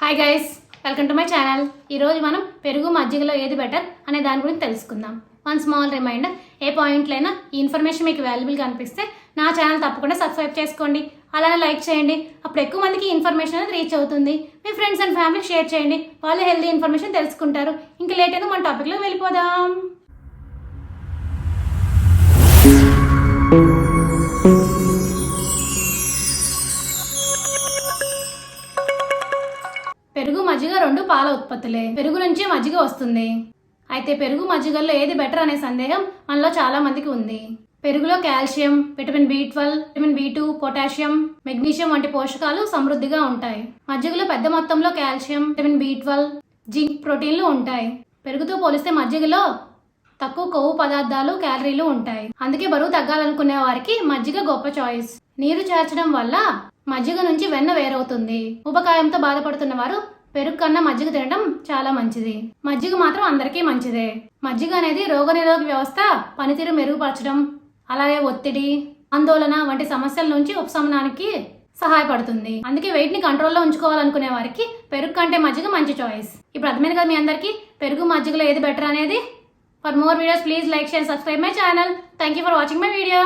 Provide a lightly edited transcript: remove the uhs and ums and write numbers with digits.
Hi guys, welcome to my channel. ఈరోజు మనం పెరుగు మజ్జిగలో ఏది బెటర్ అనే దాని గురించి తెలుసుకుందాం. వన్ స్మాల్ రిమైండర్, ఏ పాయింట్లైనా ఈ ఇన్ఫర్మేషన్ మీకు వాల్యుబుల్గా అనిపిస్తే నా ఛానల్ తప్పకుండా సబ్స్క్రైబ్ చేసుకోండి, అలానే లైక్ చేయండి. అప్పుడు ఎక్కువ మందికి ఇన్ఫర్మేషన్ అనేది రీచ్ అవుతుంది. మీ ఫ్రెండ్స్ అండ్ ఫ్యామిలీకి షేర్ చేయండి, వాళ్ళు హెల్తీ ఇన్ఫర్మేషన్ తెలుసుకుంటారు. ఇంకా లేట్ అయితే మన టాపిక్లో వెళ్ళిపోదాం. పెరుగు మజ్జిగ రెండు పాల ఉత్పత్తులే. పెరుగు నుంచి మజ్జిగ వస్తుంది. అయితే పెరుగు మజ్జిగల్లో ఏది బెటర్ అనే సందేహం మనలో చాలా మందికి ఉంది. పెరుగులో calcium, vitamin B12, vitamin B2, potassium, magnesium వంటి పోషకాలు సమృద్ధిగా ఉంటాయి. మజ్జిగలో పెద్ద మొత్తంలో కాల్షియం, విటమిన్ B12, జింక్, ప్రోటీన్లు ఉంటాయి. పెరుగుతో పోలిస్తే మజ్జిగలో తక్కువ కొవ్వు పదార్థాలు, క్యాలరీలు ఉంటాయి. అందుకే బరువు తగ్గాలనుకునే వారికి మజ్జిగ గొప్ప చాయిస్. నీరు చేర్చడం వల్ల మజ్జిగ నుంచి వెన్న వేరవుతుంది. ఉపకాయంతో బాధపడుతున్న వారు పెరుగు కన్నా మజ్జిగ తినడం చాలా మంచిది. మజ్జిగ మాత్రం అందరికీ మంచిదే. మజ్జిగ అనేది రోగనిరోధక వ్యవస్థ పనితీరు మెరుగుపరచడం, అలాగే ఒత్తిడి, ఆందోళన వంటి సమస్యల నుంచి ఉపశమనానికి సహాయపడుతుంది. అందుకే వెయిట్ ని కంట్రోల్లో ఉంచుకోవాలనుకునే వారికి పెరుగు కంటే మజ్జిగ మంచి చాయిస్. ఇప్పుడు అర్థమైంది కదా మీ అందరికీ పెరుగు మజ్జిగలో ఏది బెటర్ అనేది. For more videos please like, share, subscribe my channel. Thank you for watching my video.